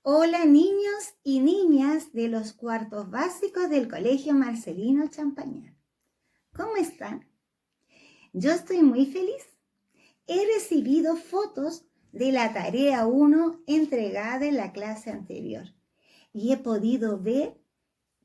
Hola niños y niñas de los cuartos básicos del Colegio Marcelino Champañán. ¿Cómo están? Yo estoy muy feliz. He recibido fotos de la tarea 1 entregada en la clase anterior y he podido ver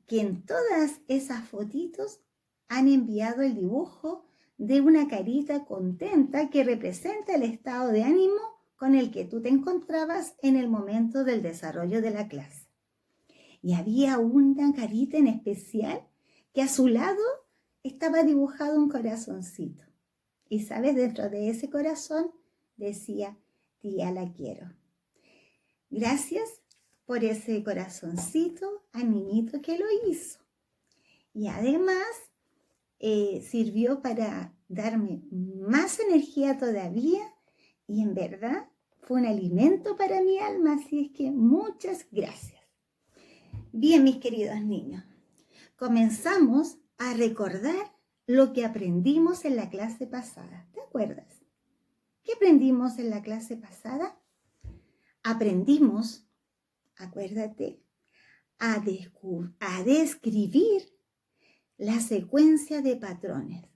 que en todas esas fotitos han enviado el dibujo de una carita contenta que representa el estado de ánimo con el que tú te encontrabas en el momento del desarrollo de la clase. Y había una carita en especial que a su lado estaba dibujado un corazoncito. Y sabes, dentro de ese corazón decía, tía, la quiero. Gracias por ese corazoncito al niñito que lo hizo. Y además sirvió para darme más energía todavía y en verdad fue un alimento para mi alma, así es que muchas gracias. Bien, mis queridos niños, comenzamos a recordar lo que aprendimos en la clase pasada. ¿Te acuerdas? ¿Qué aprendimos en la clase pasada? Aprendimos, acuérdate, a describir la secuencia de patrones,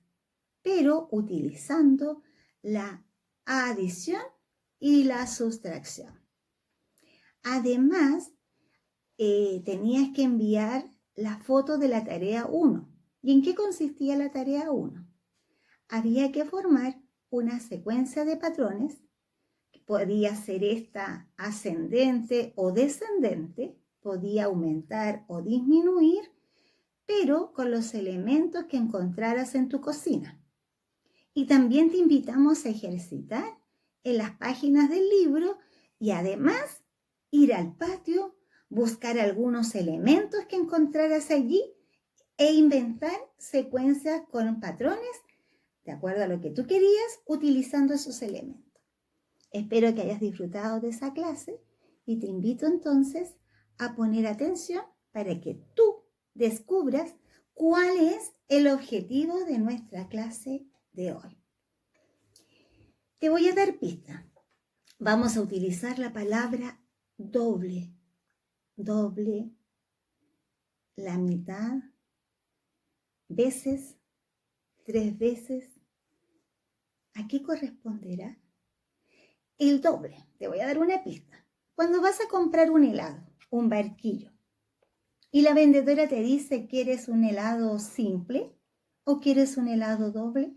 pero utilizando la adición y la sustracción. Además, tenías que enviar la foto de la tarea 1. ¿Y en qué consistía la tarea 1? Había que formar una secuencia de patrones. Podía ser esta ascendente o descendente, podía aumentar o disminuir, pero con los elementos que encontraras en tu cocina. Y también te invitamos a ejercitar en las páginas del libro y además ir al patio, buscar algunos elementos que encontraras allí e inventar secuencias con patrones de acuerdo a lo que tú querías utilizando esos elementos. Espero que hayas disfrutado de esa clase y te invito entonces a poner atención para que tú descubras cuál es el objetivo de nuestra clase de hoy. Te voy a dar pista. Vamos a utilizar la palabra doble. Doble, la mitad, veces, 3 veces. ¿A qué corresponderá? El doble. Te voy a dar una pista. Cuando vas a comprar un helado, un barquillo, y la vendedora te dice, ¿quieres un helado simple o quieres un helado doble?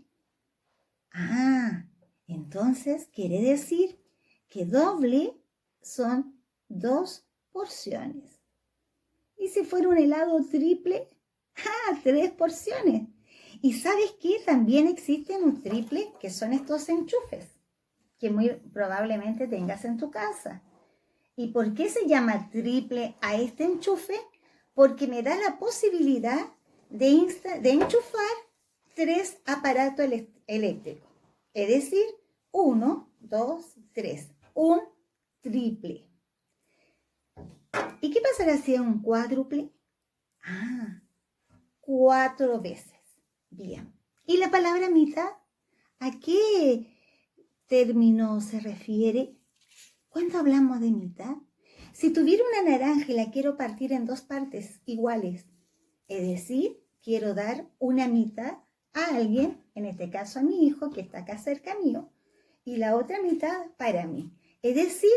Entonces quiere decir que doble son 2 porciones. Y si fuera un helado triple, 3 porciones. ¿Y sabes qué? También existen un triple, que son estos enchufes, que muy probablemente tengas en tu casa. ¿Y por qué se llama triple a este enchufe? Porque me da la posibilidad de enchufar 3 aparatos eléctricos. Es decir, 1, 2, 3. Un triple. ¿Y qué pasará si es un cuádruple? 4 veces. Bien. ¿Y la palabra mitad? ¿A qué término se refiere? ¿Cuándo hablamos de mitad? Si tuviera una naranja y la quiero partir en 2 partes iguales, es decir, quiero dar una mitad a alguien, en este caso a mi hijo que está acá cerca mío, y la otra mitad para mí. Es decir,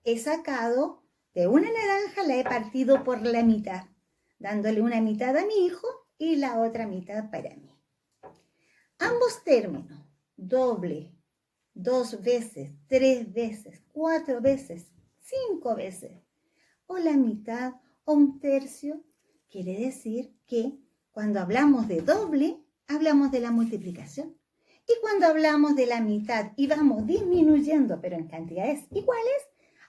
he sacado de una naranja, la he partido por la mitad, dándole una mitad a mi hijo y la otra mitad para mí. Ambos términos, doble, 2 veces, 3 veces, 4 veces, 5 veces, o la mitad o un tercio, quiere decir que cuando hablamos de doble, hablamos de la multiplicación. Y cuando hablamos de la mitad y vamos disminuyendo, pero en cantidades iguales,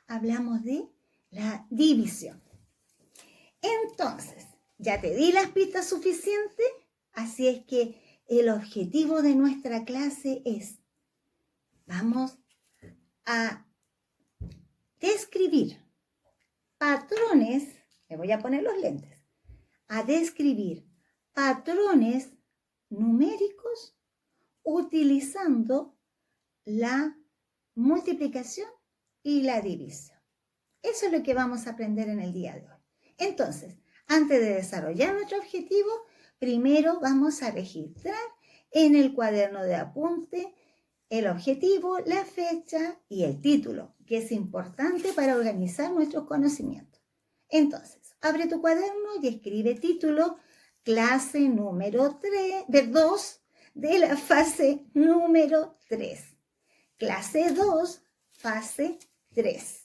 hablamos de la división. Entonces, ya te di las pistas suficientes, así es que el objetivo de nuestra clase es, vamos a describir patrones, me voy a poner los lentes, a describir patrones numéricos utilizando la multiplicación y la división. Eso es lo que vamos a aprender en el día de hoy. Entonces, antes de desarrollar nuestro objetivo, primero vamos a registrar en el cuaderno de apunte el objetivo, la fecha y el título, que es importante para organizar nuestros conocimientos. Entonces, abre tu cuaderno y escribe título, clase número 2 de la fase número 3. Clase 2, fase 3.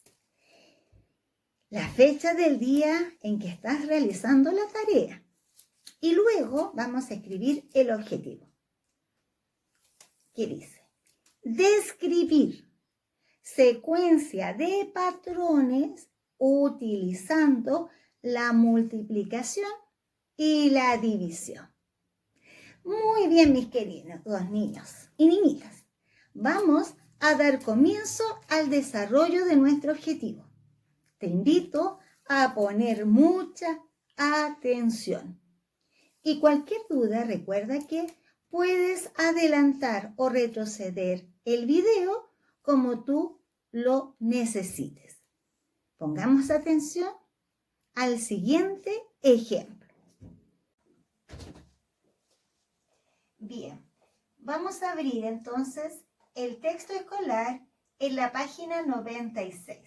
La fecha del día en que estás realizando la tarea. Y luego vamos a escribir el objetivo. ¿Qué dice? Describir secuencia de patrones utilizando la multiplicación y la división. Muy bien, mis queridos niños y niñitas. Vamos a dar comienzo al desarrollo de nuestro objetivo. Te invito a poner mucha atención. Y cualquier duda, recuerda que puedes adelantar o retroceder el video como tú lo necesites. Pongamos atención al siguiente ejemplo. Bien, vamos a abrir entonces el texto escolar en la página 96.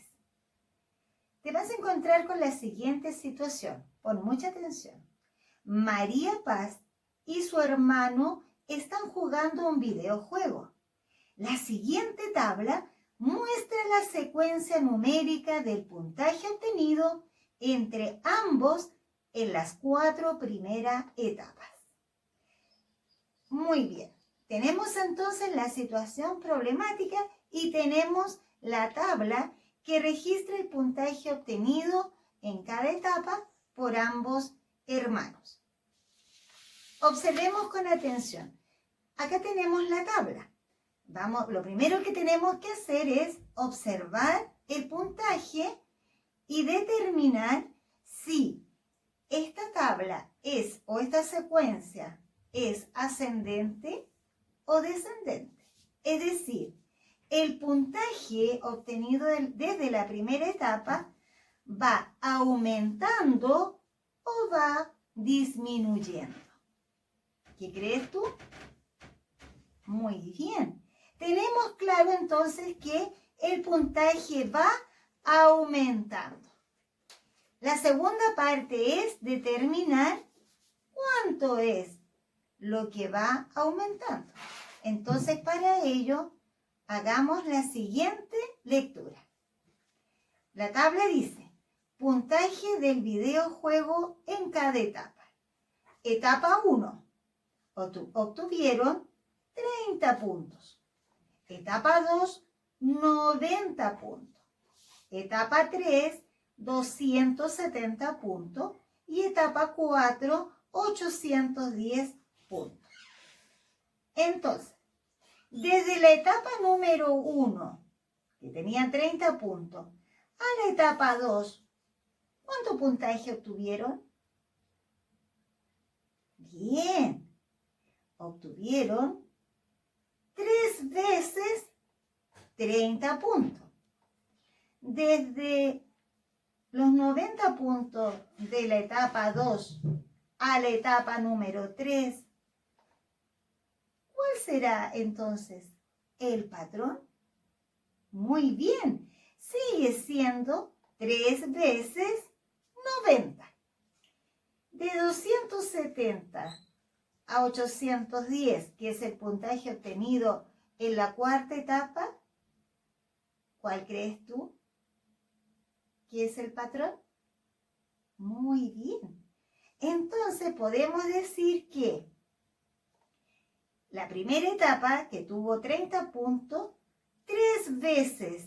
Te vas a encontrar con la siguiente situación. Pon mucha atención. María Paz y su hermano están jugando un videojuego. La siguiente tabla muestra la secuencia numérica del puntaje obtenido entre ambos en las 4 primeras etapas. Muy bien. Tenemos entonces la situación problemática y tenemos la tabla que registra el puntaje obtenido en cada etapa por ambos hermanos. Observemos con atención. Acá tenemos la tabla. Lo primero que tenemos que hacer es observar el puntaje y determinar si esta tabla o esta secuencia es ascendente o descendente. Es decir, el puntaje obtenido desde la primera etapa va aumentando o va disminuyendo. ¿Qué crees tú? Muy bien. Tenemos claro entonces que el puntaje va aumentando. La segunda parte es determinar cuánto es lo que va aumentando. Entonces, para ello, hagamos la siguiente lectura. La tabla dice, puntaje del videojuego en cada etapa. Etapa 1, obtuvieron 30 puntos. Etapa 2, 90 puntos. Etapa 3, 270 puntos. Y etapa 4, 810 puntos. Entonces, desde la etapa número 1, que tenía 30 puntos, a la etapa 2, ¿cuánto puntaje obtuvieron? Bien, obtuvieron 3 veces 30 puntos. Desde los 90 puntos de la etapa 2 a la etapa número 3, ¿cuál será entonces el patrón? Muy bien, sigue siendo 3 veces 90. De 270 a 810, que es el puntaje obtenido en la cuarta etapa, ¿cuál crees tú que es el patrón? Muy bien. Entonces podemos decir que la primera etapa, que tuvo 30 puntos, 3 veces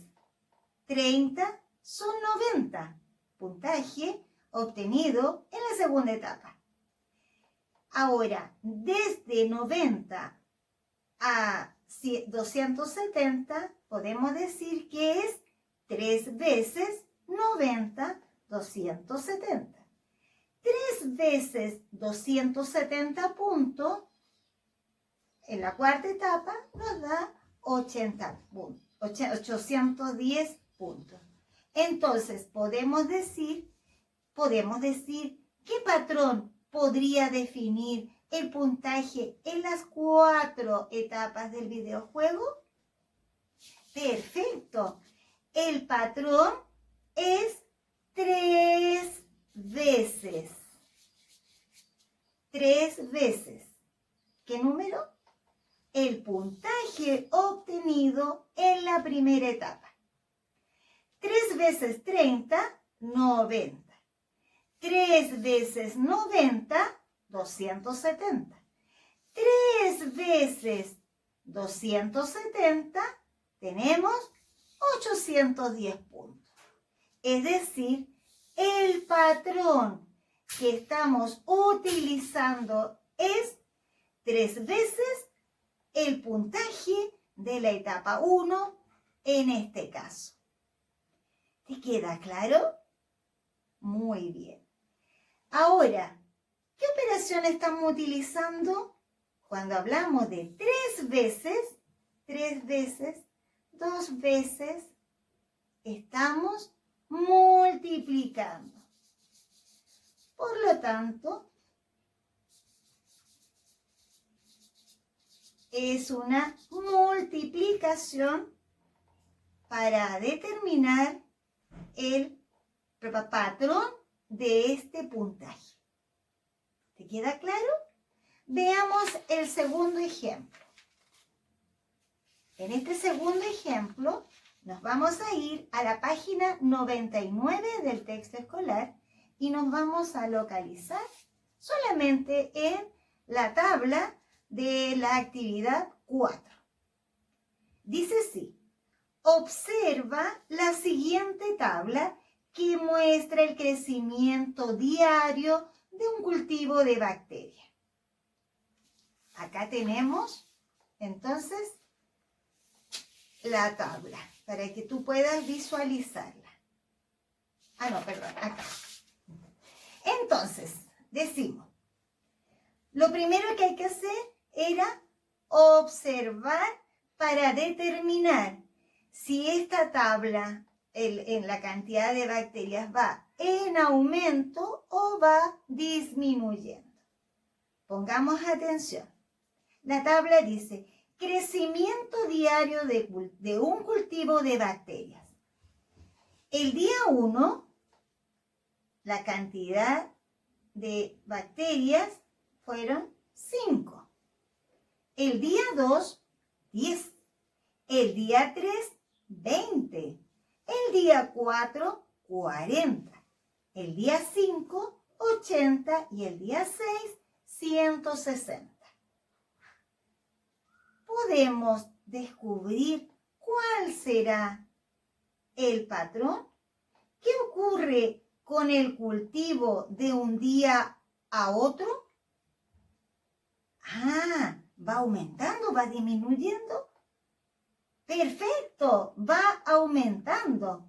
30 son 90. Puntaje obtenido en la segunda etapa. Ahora, desde 90 a 270, podemos decir que es 3 veces 90, 270. 3 veces 270 puntos en la cuarta etapa nos da 810 puntos. Entonces, podemos decir, ¿qué patrón podría definir el puntaje en las 4 etapas del videojuego? Perfecto. El patrón es 3 veces. 3 veces. ¿Qué número? El puntaje obtenido en la primera etapa. 3 veces 30, 90. 3 veces 90, 270. 3 veces 270, tenemos 810 puntos. Es decir, el patrón que estamos utilizando es 3 veces el puntaje de la etapa 1 en este caso. ¿Te queda claro? Muy bien. Ahora, ¿qué operación estamos utilizando? Cuando hablamos de 3 veces, 2 veces, estamos multiplicando. Por lo tanto, es una multiplicación para determinar el patrón de este puntaje. ¿Te queda claro? Veamos el segundo ejemplo. En este segundo ejemplo, nos vamos a ir a la página 99 del texto escolar y nos vamos a localizar solamente en la tabla de la actividad 4. Dice así: observa la siguiente tabla que muestra el crecimiento diario de un cultivo de bacterias. Acá tenemos, entonces, la tabla para que tú puedas visualizarla. Acá. Entonces, decimos, lo primero que hay que hacer era observar para determinar si esta tabla en la cantidad de bacterias va en aumento o va disminuyendo. Pongamos atención. La tabla dice crecimiento diario de un cultivo de bacterias. El día 1, la cantidad de bacterias fueron 5. El día 2, 10. El día 3, 20. El día 4, 40. El día 5, 80. Y el día 6, 160. Podemos descubrir cuál será el patrón. ¿Qué ocurre con el cultivo de un día a otro? ¿Va aumentando, va disminuyendo? Perfecto, va aumentando.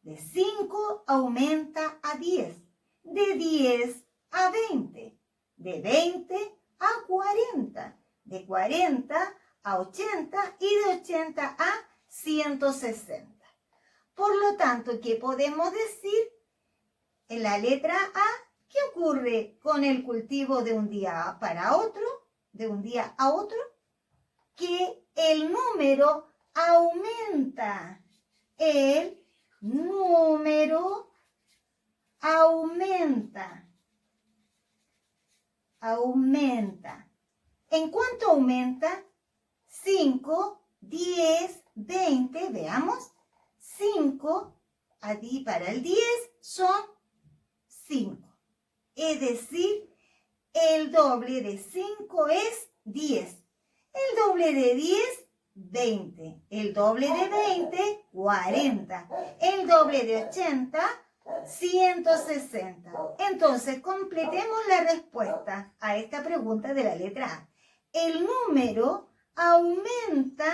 De 5 aumenta a 10, de 10 a 20, de 20 a 40, de 40 a 80 y de 80 a 160. Por lo tanto, ¿qué podemos decir? En la letra A, ¿qué ocurre con el cultivo de un día para otro? De un día a otro, que el número aumenta. El número aumenta. Aumenta. ¿En cuánto aumenta? 5, 10, 20. Veamos. 5 para el 10 son 5. Es decir, el doble de 5 es 10. El doble de 10, 20. El doble de 20, 40. El doble de 80, 160. Entonces, completemos la respuesta a esta pregunta de la letra A. El número aumenta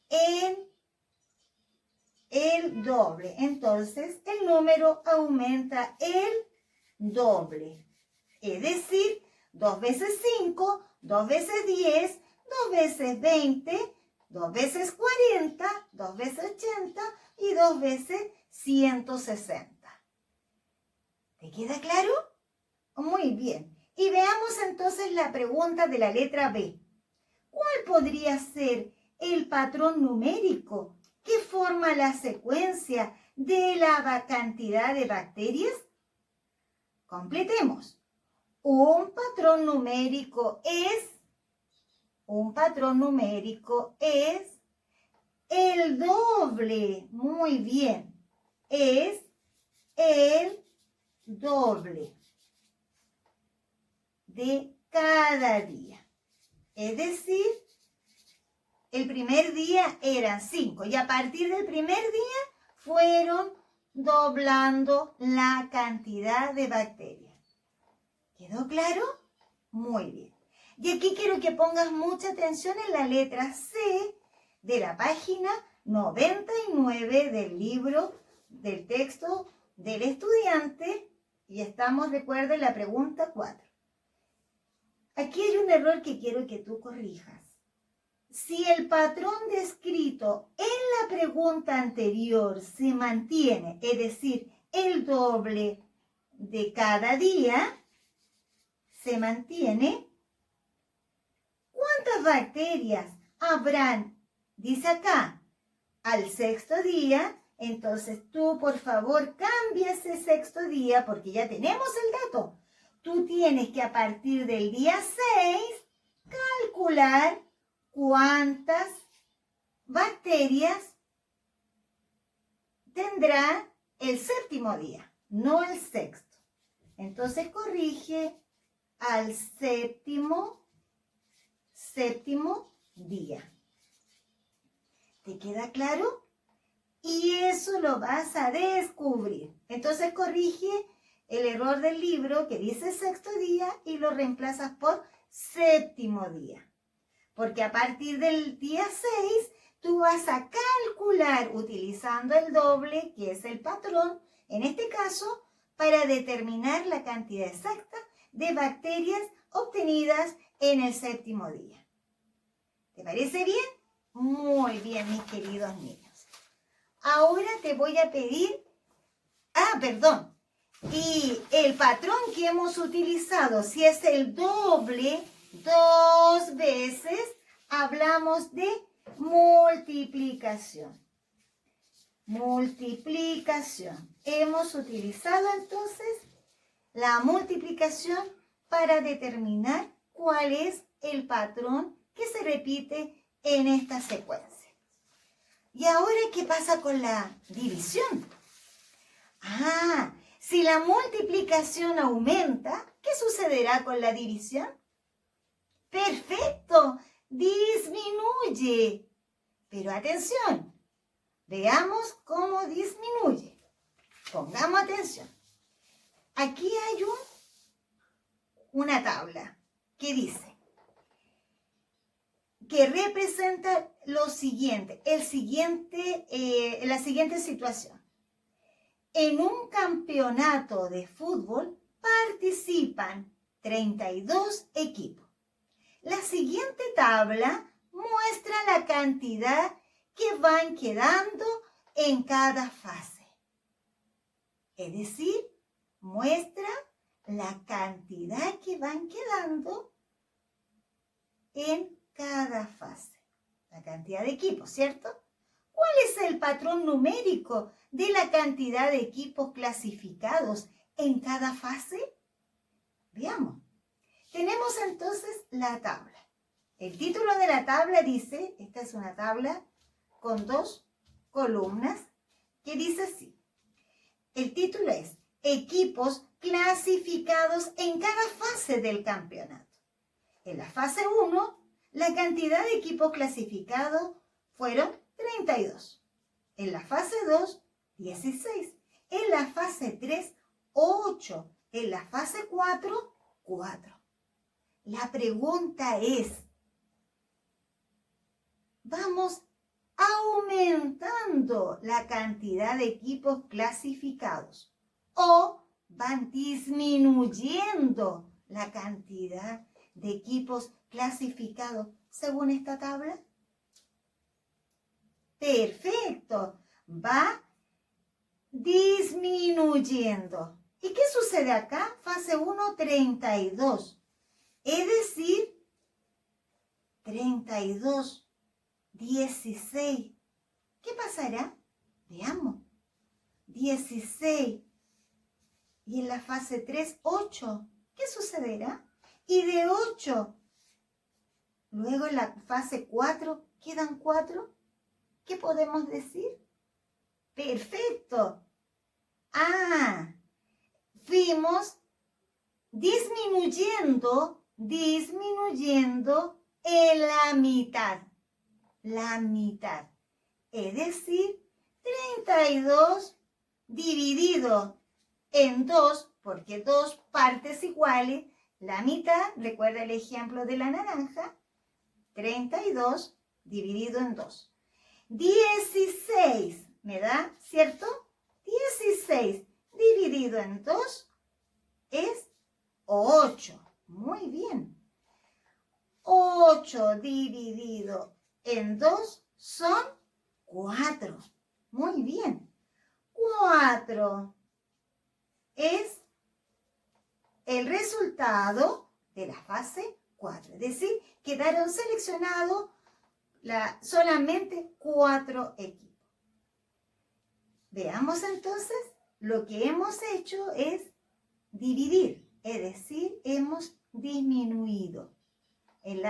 en el doble. Entonces, el número aumenta el doble. Es decir, 2 veces 5, 2 veces 10, 2 veces 20, 2 veces 40, 2 veces 80 y 2 veces 160. ¿Te queda claro? Muy bien. Y veamos entonces la pregunta de la letra B. ¿Cuál podría ser el patrón numérico que forma la secuencia de la cantidad de bacterias? Completemos. Un patrón numérico es el doble. Muy bien. Es el doble de cada día. Es decir, el primer día eran 5 y a partir del primer día fueron doblando la cantidad de bacterias. ¿Quedó claro? Muy bien. Y aquí quiero que pongas mucha atención en la letra C de la página 99 del libro, del texto del estudiante, y estamos, recuerda, en la pregunta 4. Aquí hay un error que quiero que tú corrijas. Si el patrón descrito en la pregunta anterior se mantiene, es decir, el doble de cada día, se mantiene, ¿cuántas bacterias habrán? Dice acá, al sexto día. Entonces tú, por favor, cambia ese sexto día porque ya tenemos el dato. Tú tienes que a partir del día 6 calcular cuántas bacterias tendrá el séptimo día, no el sexto. Entonces corrige al séptimo día. ¿Te queda claro? Y eso lo vas a descubrir. Entonces corrige el error del libro que dice sexto día y lo reemplazas por séptimo día. Porque a partir del día 6 tú vas a calcular utilizando el doble, que es el patrón, en este caso, para determinar la cantidad exacta de bacterias obtenidas en el séptimo día. ¿Te parece bien? Muy bien, mis queridos niños. Ahora te voy a pedir, y el patrón que hemos utilizado, si es el doble, 2 veces, hablamos de multiplicación. Multiplicación. Hemos utilizado entonces la multiplicación para determinar cuál es el patrón que se repite en esta secuencia. ¿Y ahora qué pasa con la división? Si la multiplicación aumenta, ¿qué sucederá con la división? ¡Perfecto! Disminuye. Pero atención, veamos cómo disminuye. Pongamos atención. Aquí hay una tabla que dice, que representa lo siguiente, la siguiente situación. En un campeonato de fútbol participan 32 equipos. La siguiente tabla muestra la cantidad que van quedando en cada fase. Es decir, muestra la cantidad que van quedando en cada fase. La cantidad de equipos, ¿cierto? ¿Cuál es el patrón numérico de la cantidad de equipos clasificados en cada fase? Veamos. Tenemos entonces la tabla. El título de la tabla dice, esta es una tabla con 2 columnas, que dice así. El título es equipos clasificados en cada fase del campeonato. En la fase 1, la cantidad de equipos clasificados fueron 32. En la fase 2, 16. En la fase 3, 8. En la fase 4, 4. La pregunta es, ¿vamos aumentando la cantidad de equipos clasificados o van disminuyendo la cantidad de equipos clasificados según esta tabla? Perfecto, va disminuyendo. ¿Y qué sucede acá? Fase 1, 32. Es decir, 32, 16. ¿Qué pasará? Veamos. 16. Y en la fase 3, 8. ¿Qué sucederá? Y de 8, luego en la fase 4, quedan 4. ¿Qué podemos decir? Perfecto. Fuimos disminuyendo en la mitad. La mitad. Es decir, 32 dividido en 2, porque 2 partes iguales, la mitad, recuerda el ejemplo de la naranja, 32 dividido en 2. 16, ¿me da? ¿Cierto? 16 dividido en 2 es 8. Muy bien. 8 dividido en 2 son 4. Muy bien. 4 es el resultado de la fase 4. Es decir, quedaron seleccionados solamente 4 equipos. Veamos entonces, lo que hemos hecho es dividir, es decir, hemos disminuido. En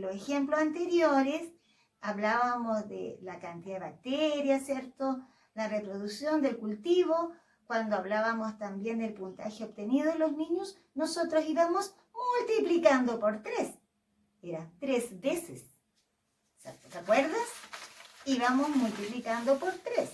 los ejemplos anteriores hablábamos de la cantidad de bacterias, ¿cierto? La reproducción del cultivo. Cuando hablábamos también del puntaje obtenido de los niños, nosotros íbamos multiplicando por 3. Era 3 veces. ¿Te acuerdas? Íbamos multiplicando por 3.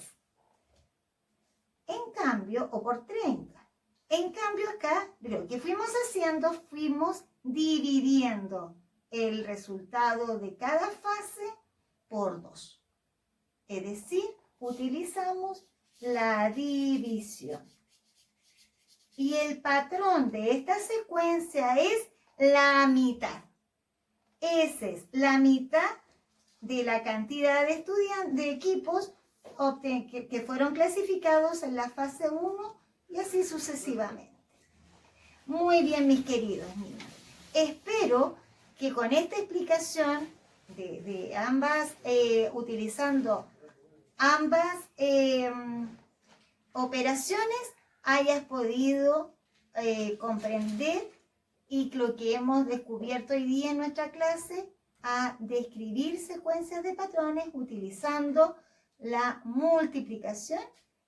En cambio, o por 30. En cambio acá, lo que fuimos haciendo, fuimos dividiendo el resultado de cada fase por 2. Es decir, utilizamos la división. Y el patrón de esta secuencia es la mitad. Esa es la mitad de la cantidad de estudiantes, de equipos que fueron clasificados en la fase 1 y así sucesivamente. Muy bien, mis queridos niños. Espero que con esta explicación de ambas, utilizando ambas operaciones, hayas podido comprender y lo que hemos descubierto hoy día en nuestra clase, a describir secuencias de patrones utilizando la multiplicación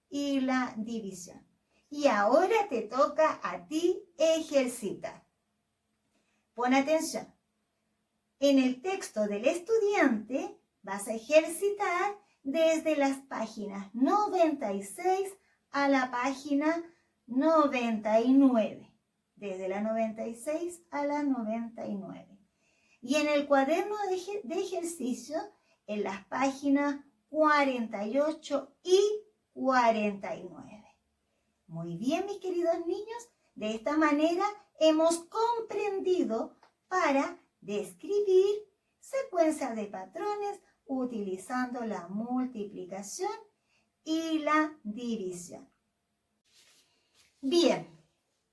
y la división. Y ahora te toca a ti ejercitar. Pon atención. En el texto del estudiante vas a ejercitar desde las páginas 96 a la página 99. Desde la 96 a la 99. Y en el cuaderno de ejercicio, en las páginas 48 y 49. Muy bien, mis queridos niños, de esta manera hemos comprendido para describir secuencias de patrones utilizando la multiplicación y la división. Bien,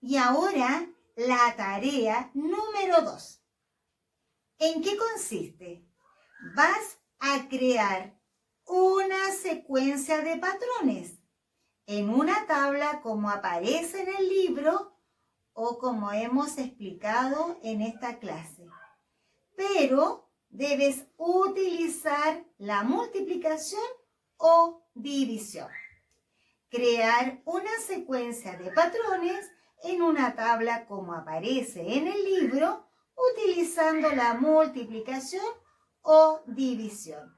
y ahora la tarea número 2. ¿En qué consiste? Vas a crear una secuencia de patrones en una tabla como aparece en el libro o como hemos explicado en esta clase. Pero debes utilizar la multiplicación o división. Crear una secuencia de patrones en una tabla como aparece en el libro utilizando la multiplicación o división.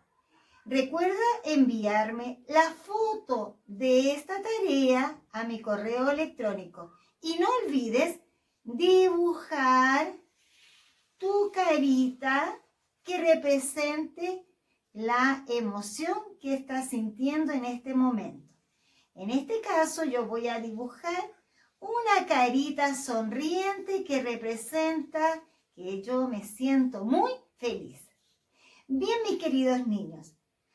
Recuerda enviarme la foto de esta tarea a mi correo electrónico y no olvides dibujar tu carita que represente la emoción que estás sintiendo en este momento. En este caso yo voy a dibujar una carita sonriente que representa que yo me siento muy feliz. Bien, mis queridos niños,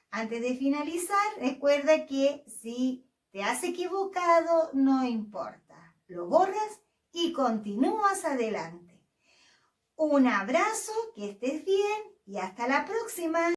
antes de finalizar, recuerda que si te has equivocado, no importa. Lo borras y continúas adelante. Un abrazo, que estés bien y hasta la próxima.